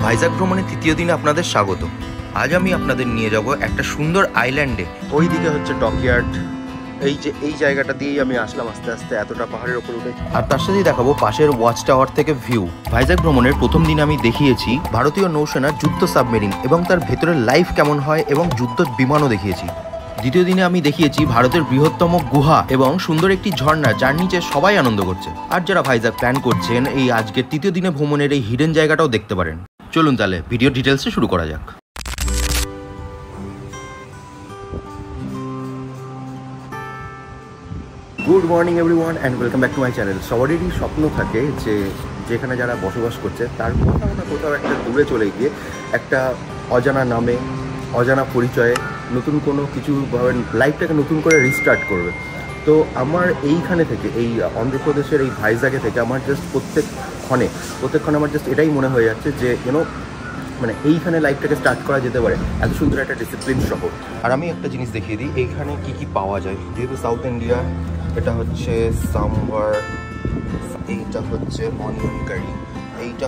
ভাইজাগ ভ্রমণের তৃতীয় দিনে আপনাদের স্বাগত। আজ আমি আপনাদের নিয়ে যাব একটা সুন্দর আইল্যান্ডে। ওইদিকে হচ্ছে ডকইয়ার্ড, এই জায়গাটা দিয়েই আমি আসলাম আস্তে আস্তে এতটা পাহাড়ের উপর উঠে। আর তার সাথেই দেখাবো পাশের ওয়াচ টাওয়ার থেকে ভিউ। ভাইজাগ ভ্রমণের প্রথম দিনে আমি দেখিয়েছি ভারতীয় নৌসেনার যুদ্ধ সাবমেরিন এবং তার ভেতরের লাইফ কেমন হয় এবং যুদ্ধ বিমানও দেখিয়েছি। দ্বিতীয় দিনে আমি দেখিয়েছি ভারতের বৃহত্তম গুহা এবং সুন্দর একটি ঝর্ণা, যার নিচে সবাই আনন্দ করছে। আর যারা ভাইজাগ প্ল্যান করছেন, এই আজকের তৃতীয় দিনে ভ্রমণের এই হিডেন জায়গাটাও দেখতে পারেন। চলুন তাহলে ভিডিও ডিটেলসে শুরু করা যাক। Good morning everyone and welcome back to my channel. সবারই স্বপ্ন থাকে যে যেখানে যারা বসবাস করছে তার কোথাও না কোথাও একটা দূরে চলে গিয়ে একটা অজানা নামে, অজানা পরিচয়ে নতুন কোনো কিছু লাইফটাকে নতুন করে রিস্টার্ট করবে। তো আমার এইখানে থেকে, এই অন্ধ্রপ্রদেশের এই ভাইজাগে থেকে আমার জাস্ট প্রত্যেকক্ষণে আমার জাস্ট এটাই মনে হয়ে যাচ্ছে যে মানে এইখানে লাইফটাকে স্টার্ট করা যেতে পারে, এত সুন্দর একটা ডিসিপ্লিন শহর। আর আমি একটা জিনিস দেখিয়ে দিই, এইখানে কি পাওয়া যায়। যেহেতু সাউথ ইন্ডিয়া, এটা হচ্ছে সাম্বার, এইটা হচ্ছে অনিয়ন কারি, এইটা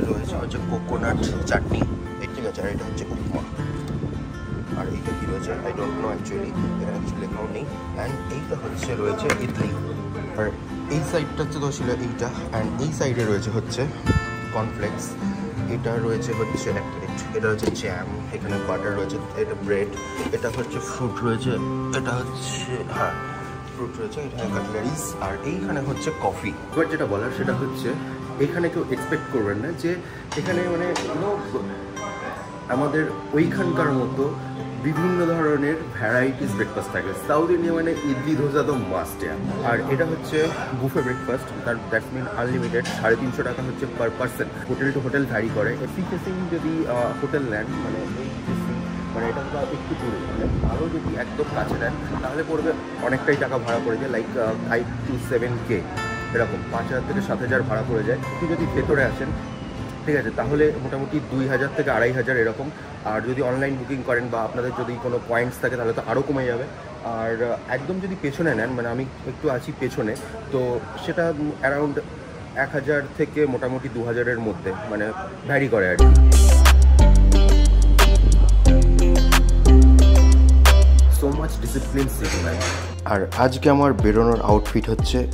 রয়েছে কোকোনাট চাটনি, ঠিক আছে, আর এটা হচ্ছে উপমা। আর এইটা কি রয়েছে আই ডোন্ট নো অ্যাকচুয়ালি, এখানে কিছু লেখাও নেই। অ্যান্ড এইটা রয়েছে ইডলি। আর এই সাইডটা ছিল এইটা, অ্যান্ড এই সাইডে রয়েছে কর্নফ্লেক্স, এটা রয়েছে এটা হচ্ছে জ্যাম, এখানে বাটার রয়েছে, এটা ব্রেড, এটা ফ্রুট রয়েছে, এটা ফ্রুট রয়েছে, এখানে কাটলারিজ, আর এইখানে কফি। এবার যেটা বলার সেটা হচ্ছে, এখানে কেউ এক্সপেক্ট করবেন না যে এখানে আমাদের ওইখানকার মতো বিভিন্ন ধরনের ভ্যারাইটিস ব্রেকফাস্ট থাকে। সাউথ ইন্ডিয়া মানে ইডলি ধোসা তো মাস্ট। আর এটা বুফে ব্রেকফাস্ট, তার দ্যাটস মিন আনলিমিটেড। 350 টাকা per person. Hotel to hotel vary করে। সি ফেসিং যদি হোটেল নেন, মানে এটা তো একটু দূরে, আরও যদি একদম কাছে নেন তাহলে পড়বে অনেকটাই টাকা ভাড়া পড়ে যায়, লাইক 5 to 7K এরকম, 5,000 থেকে 7,000 ভাড়া পড়ে যায়। একটু যদি ভেতরে আসেন, ঠিক আছে, তাহলে মোটামুটি 2,000 থেকে 2,500 এরকম। আর যদি অনলাইন বুকিং করেন বা আপনাদের যদি কোনো পয়েন্টস থাকে তাহলে তো আরও কমে যাবে। আর একদম যদি পেছনে নেন, মানে আমি একটু আছি পেছনে, তো সেটা অ্যারাউন্ড 1,000 থেকে মোটামুটি 2,000-এর মধ্যে, মানে ভ্যারি করে আর কি। So much discipline city man. আর আজকে আমার বেরোনোর আউটফিট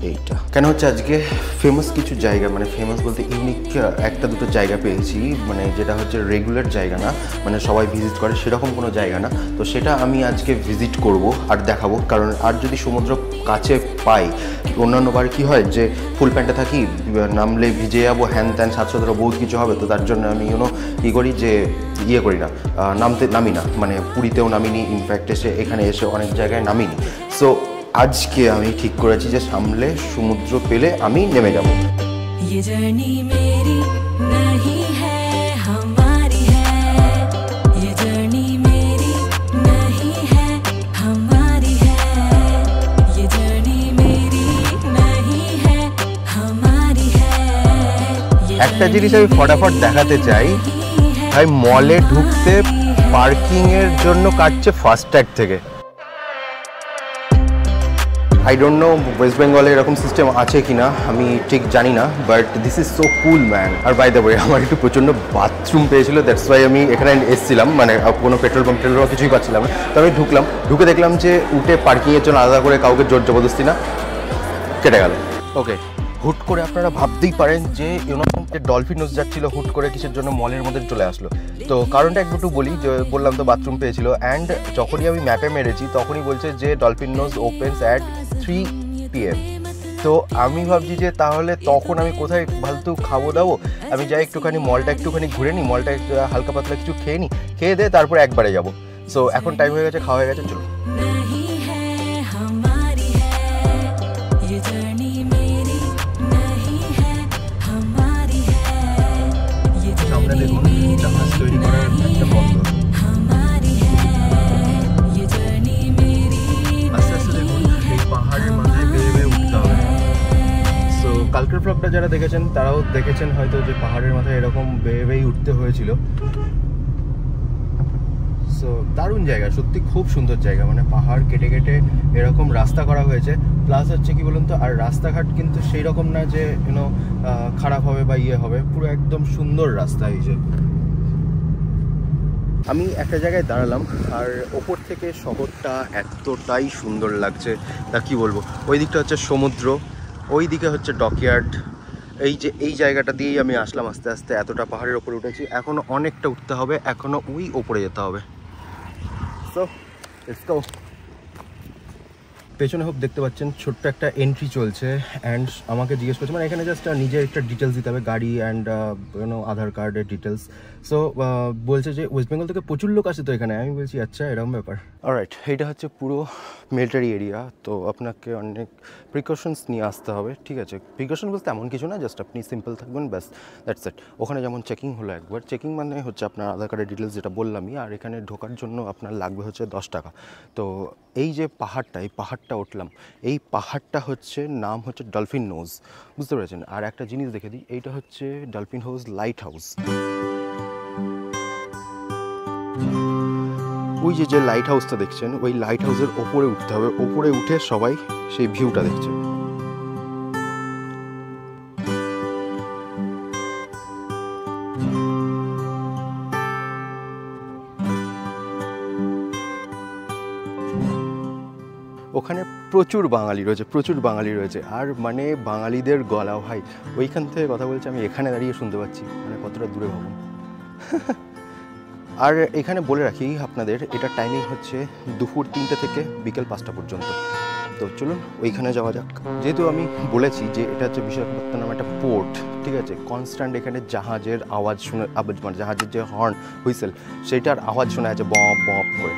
এইটা। কেন আজকে ফেমাস কিছু জায়গা, মানে ফেমাস বলতে ইউনিক একটা দুটো জায়গা পেয়েছি, মানে যেটা রেগুলার জায়গা না, মানে সবাই ভিজিট করে সেরকম কোনো জায়গা না। তো সেটা আমি আজকে ভিজিট করব আর দেখাবো। কারণ আর যদি সমুদ্র কাছে পাই, অন্যান্যবার কি হয় যে ফুল প্যান্টে থাকি, নামলে ভিজে যাবো, হ্যান ত্যান 700 বহুত কিছু হবে। তো তার জন্য আমি কী করি যে করি না, নামি না, মানে পুরীতেও নামিনি, ইনফ্যাক্ট এখানে এসে অনেক জায়গায় নামিনি। সো আজকে আমি ঠিক করেছি যে সামলে সমুদ্র পেলে আমি নেমে যাব। একটা জিনিস আমি ফটাফট দেখাতে চাই ভাই, মলে ঢুকতে পার্কিংয়ের জন্য কাটছে ফাস্ট্যাগ থেকে। আই ডোন্ট নো ওয়েস্ট বেঙ্গলে এরকম সিস্টেম আছে কিনা, আমি ঠিক জানি না, but this is so cool man. আর বাই দ্য ওয়ে, আমার একটু প্রচণ্ড বাথরুম পেয়েছিল, দ্যাটস ওয়াই আমি এখানে এসেছিলাম, মানে কোনো পেট্রোল পাম্প কিছুই পাচ্ছিলাম না। তো আমি ঢুকে দেখলাম যে উঠে পার্কিংয়ের জন্য আলাদা করে কাউকে জোর জবরদস্তি না, কেটে গেল। ওকে, হুট করে আপনারা ভাবতেই পারেন যে ডলফিন নোজ যাচ্ছিল, হুট করে কিসের জন্য মলের মধ্যে চলে আসলো। তো কারণটা একটু বলি, যে বললাম তো বাথরুম পেয়েছিল, অ্যান্ড যখনই আমি ম্যাপে মেরেছি তখনই বলছে যে dolphin nose opens at 3 PM। তো আমি ভাবছি যে তাহলে তখন আমি কোথায় ফালতু খাবো দাবো, আমি যাই মলটা একটুখানি ঘুরে নিই, মলটা একটু হালকা পাতলা কিছু খেয়ে দিয়ে তারপরে একবারে যাবো। সো এখন টাইম হয়ে গেছে, খাওয়া হয়ে গেছে, চলো। জাহাজ তৈরি করার একটা বন্দর। আস্তে আস্তে দেখুন এই পাহাড়ের মাথায় বেয়ে উঠতে হবে। সো কালকের ব্লগটা যারা দেখেছেন তারাও দেখেছেন হয়তো যে পাহাড়ের মাথায় এরকম বেয়ে উঠতে হয়েছিল। সো দারুণ জায়গা, সত্যি খুব সুন্দর জায়গা, মানে পাহাড় কেটে কেটে এরকম রাস্তা করা হয়েছে। প্লাস কি বলুন তো, আর রাস্তাঘাট কিন্তু সেই রকম না যে খারাপ হবে বা হবে, পুরো একদম সুন্দর রাস্তা। এই যে আমি একটা জায়গায় দাঁড়ালাম আর ওপর থেকে শহরটা এতটাই সুন্দর লাগছে, তা কি বলবো। ওই দিকটা হচ্ছে সমুদ্র, ওই দিকে হচ্ছে ডকইয়ার্ড। এই জায়গাটা দিয়েই আমি আসলাম আস্তে আস্তে, এতটা পাহাড়ের ওপরে উঠেছি, এখনও অনেকটা উঠতে হবে, এখনও ওই ওপরে যেতে হবে। So let's go. পেছনে হোক দেখতে পাচ্ছেন ছোট্ট একটা এন্ট্রি চলছে, অ্যান্ড আমাকে জিজ্ঞেস করছে, মানে এখানে জাস্ট নিজের একটা ডিটেলস দিতে হবে, গাড়ি অ্যান্ড আধার কার্ডের ডিটেলস। সো বলছে যে ওয়েস্ট বেঙ্গল থেকে প্রচুর লোক আসে তো এখানে। আমি বলছি আচ্ছা, এরকম ব্যাপার। অলরাইট, এইটা হচ্ছে পুরো মিলিটারি এরিয়া, তো আপনাকে অনেক প্রিকশনস নিয়ে আসতে হবে, ঠিক আছে। প্রিকশন বলতে এমন কিছু না, জাস্ট আপনি সিম্পল থাকবেন, ব্যাস, দ্যাটস ইট। ওখানে যেমন চেকিং হলো একবার, চেকিং মানে হচ্ছে আপনার আধার কার্ডের ডিটেলস যেটা বললামই, আর এখানে ঢোকার জন্য আপনার লাগবে হচ্ছে 10 টাকা। তো এই যে পাহাড়টা, এই পাহাড়টা উঠলাম, এই পাহাড়টা হচ্ছে নাম হচ্ছে ডলফিন নোজ, বুঝতে পেরেছেন। আর একটা জিনিস দেখে দিই, এইটা হচ্ছে ডলফিন হাউস লাইট হাউস। ওই যে লাইট হাউসটা দেখছেন, ওই লাইট হাউসের ওপরে উঠতে হবে, ওপরে উঠে সবাই সেই ভিউটা দেখছে। ওখানে প্রচুর বাঙালি রয়েছে, প্রচুর বাঙালি রয়েছে, আর মানে বাঙালিদের গলা ভাই, ওইখান থেকে কথা বলছে, আমি এখানে দাঁড়িয়ে শুনতে পাচ্ছি, মানে কতটা দূরে ভাবুন। আর এখানে বলে রাখি আপনাদের, এটা টাইমিং হচ্ছে দুপুর 3টে থেকে বিকেল 5টা পর্যন্ত। তো চলুন ওইখানে যাওয়া যাক। যেহেতু আমি বলেছি যে এটা হচ্ছে বিশাখাপত্তনম নামে একটা পোর্ট, ঠিক আছে, কনস্ট্যান্ট এখানে জাহাজের আওয়াজ শুনে, মানে জাহাজের যে হর্ন হুইসেল, সেইটার আওয়াজ শোনা যাচ্ছে বপ বপ করে।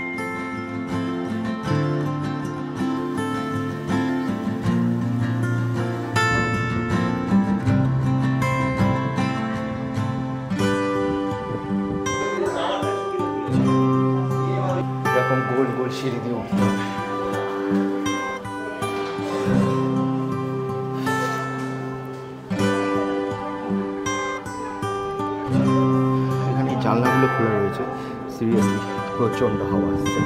এরকম গোল গোল সিঁড়ি দিয়ে উঠতে হবে। এখানে জানলাগুলো খোলা রয়েছে, সিরিয়াসলি প্রচণ্ড হাওয়া আসছে।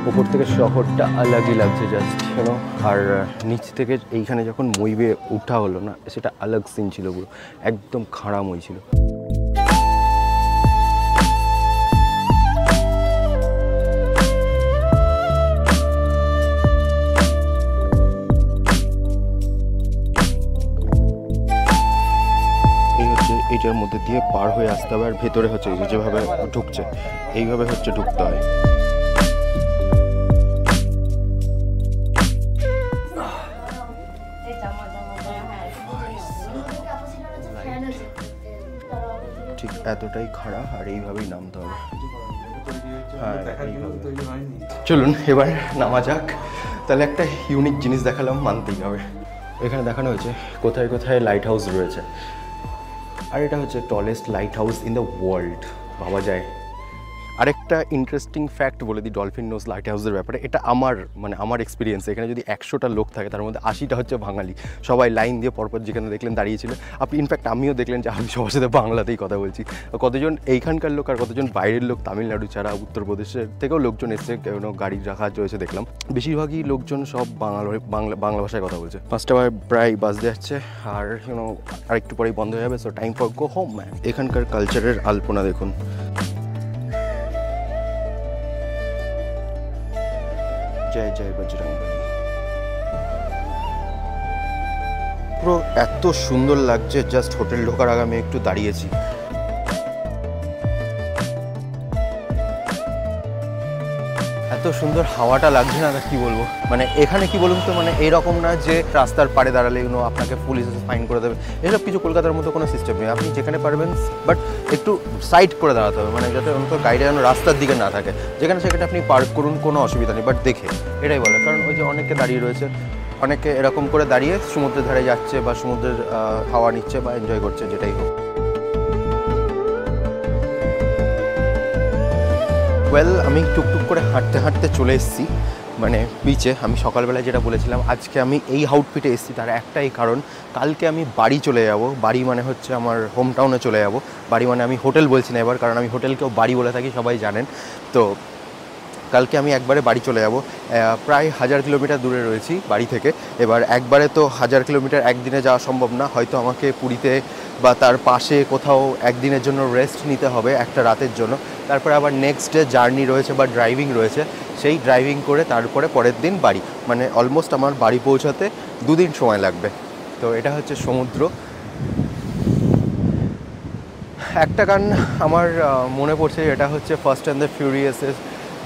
ওপর থেকে শহরটা আলাগই লাগছে জাস্ট, আর নিচ থেকে এইখানে যখন মই বেয়ে উঠা হলো না, সেটা আলাগ সিন ছিল, পুরো একদম খাড়া মই ছিল। এই হচ্ছে এইটার মধ্যে দিয়ে পার হয়ে আসতে হবে, আর ভেতরে হচ্ছে যেভাবে ঢুকছে এইভাবে হচ্ছে ঢুকতে হয়। ঠিক এতটাই খাড়া, আর এইভাবেই নামতে হবে। হ্যাঁ, চলুন এবার নামা যাক। তাহলে একটা ইউনিক জিনিস দেখালাম, মানতেই হবে। এখানে দেখানো হয়েছে কোথায় কোথায় লাইট হাউস রয়েছে, আর এটা হচ্ছে tallest light house in the world, ভাবা যায়। আরেকটা ইন্টারেস্টিং ফ্যাক্ট বলে দিই ডলফিন নোজ লাইট হাউসের ব্যাপারে, এটা আমার এক্সপিরিয়েন্স। এখানে যদি 100টা লোক থাকে, তার মধ্যে 80টা হচ্ছে বাঙালি। সবাই লাইন দিয়ে পরপর যেখানে দেখলেন দাঁড়িয়েছিল। আপনি ইনফ্যাক্ট আমিও দেখলেন যে আমি সবার সাথে বাংলাতেই কথা বলছি। কতজন এইখানকার লোক আর কতজন বাইরের লোক, তামিলনাড়ু ছাড়া উত্তরপ্রদেশের থেকেও লোকজন এসছে, কোনো গাড়ির রাখা রয়েছে দেখলাম। বেশিরভাগই লোকজন সব বাংলা ভাষায় কথা বলছে। 5টা প্রায় বাজতে যাচ্ছে, আর আরেকটু পরেই বন্ধ হয়ে যাবে। So time for go home man. এখানকার কালচারের আলপনা দেখুন। জয় জয় বজরংবলী। পুরো এত সুন্দর লাগছে, জাস্ট হোটেল ঢোকার আগে আমি একটু দাঁড়িয়েছি। এত সুন্দর হাওয়াটা লাগছে না, কি বলবো। মানে এখানে কি বলুন তো, মানে এইরকম না যে রাস্তার পাড়ে দাঁড়ালে আপনাকে পুলিশ ফাইন করে দেবে, এসব কিছু কলকাতার মতো কোনো সিস্টেম নেই। আপনি যেখানে পারবেন, বাট একটু সাইড করে দাঁড়াতে হবে, মানে যাতে অন্তত গাড়িটা যেন রাস্তার দিকে না থাকে। যেখানে সেখানে আপনি পার্ক করুন, কোনো অসুবিধা নেই, বাট দেখে, এটাই বলে। কারণ ওই যে অনেকে দাঁড়িয়ে রয়েছে, অনেকে এরকম করে দাঁড়িয়ে সমুদ্রের ধারে যাচ্ছে, বা সমুদ্রের হাওয়া নিচ্ছে, বা এনজয় করছে, যেটাই হোক। ওয়েল, আমি টুকটুক করে হাঁটতে হাঁটতে চলে এসেছি। মানে বিচে। আমি সকালবেলায় যেটা বলেছিলাম আজকে আমি এই আউটফিটে এসেছি তার একটাই কারণ, কালকে আমি বাড়ি চলে যাব। বাড়ি মানে হচ্ছে আমার হোম টাউনে চলে যাব। বাড়ি মানে আমি হোটেল বলছি না এবার, কারণ আমি হোটেলকেও বাড়ি বলে থাকি, সবাই জানেন। তো কালকে আমি একবারে বাড়ি চলে যাব। প্রায় 1000 কিলোমিটার দূরে রয়েছি বাড়ি থেকে। এবার একবারে তো 1000 কিলোমিটার একদিনে যাওয়া সম্ভব না, হয়তো আমাকে পুরীতে বা তার পাশে কোথাও একদিনের জন্য রেস্ট নিতে হবে একটা রাতের জন্য। তারপরে আবার নেক্সট ডে জার্নি রয়েছে বা ড্রাইভিং রয়েছে, সেই ড্রাইভিং করে তারপরে পরের দিন বাড়ি। মানে অলমোস্ট আমার বাড়ি পৌঁছাতে 2 দিন সময় লাগবে। তো এটা হচ্ছে সমুদ্র। একটা গান আমার মনে পড়ছে, এটা হচ্ছে ফার্স্ট অ্যান্ড দ্য ফিউরিয়াসের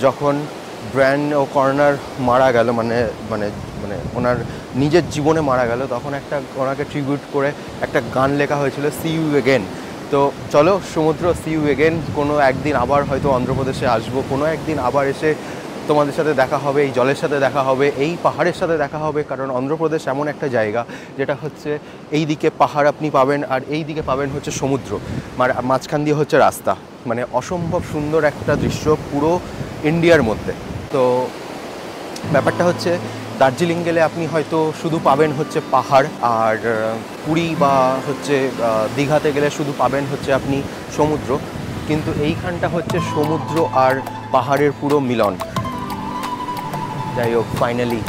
যখন ব্র্যান ও কর্নার মারা গেল, মানে মানে মানে ওনার নিজের জীবনে মারা গেল, তখন একটা ওনাকে ট্রিবিউট করে একটা গান লেখা হয়েছিল, সি ইউ এগেন। তো চলো সমুদ্র, সি ইউ এগেন। কোনো একদিন আবার হয়তো অন্ধ্রপ্রদেশে আসবো, কোনো একদিন আবার এসে তোমাদের সাথে দেখা হবে, এই জলের সাথে দেখা হবে, এই পাহাড়ের সাথে দেখা হবে। কারণ অন্ধ্রপ্রদেশ এমন একটা জায়গা যেটা হচ্ছে এই দিকে পাহাড় আপনি পাবেন আর এই দিকে পাবেন হচ্ছে সমুদ্র, মাঝখান দিয়ে হচ্ছে রাস্তা। মানে অসম্ভব সুন্দর একটা দৃশ্য পুরো ইন্ডিয়ার মধ্যে। তো ব্যাপারটা হচ্ছে দার্জিলিং গেলে আপনি হয়তো শুধু পাবেন হচ্ছে পাহাড়, আর পুরী বা হচ্ছে দীঘাতে গেলে শুধু পাবেন হচ্ছে আপনি সমুদ্র। কিন্তু এইখানটা হচ্ছে সমুদ্র আর পাহাড়ের পুরো মিলন। যাই হোক, ফাইনালি।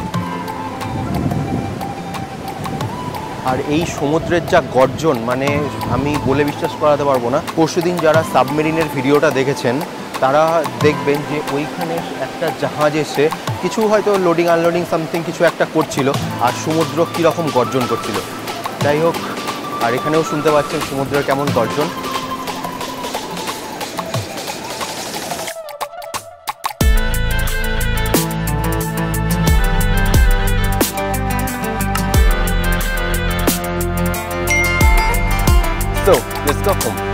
আর এই সমুদ্রের যা গর্জন, মানে আমি বলে বিশ্বাস করাতে পারবো না। পরশুদিন যারা সাবমেরিনের ভিডিওটা দেখেছেন তারা দেখবেন যে ওইখানে একটা জাহাজ এসে কিছু হয়তো লোডিং আনলোডিং সামথিং কিছু একটা করছিল, আর সমুদ্র কীরকম গর্জন করছিল। যাই হোক, আর এখানেও শুনতে পাচ্ছেন সমুদ্রের কেমন গর্জন। So, let's go home.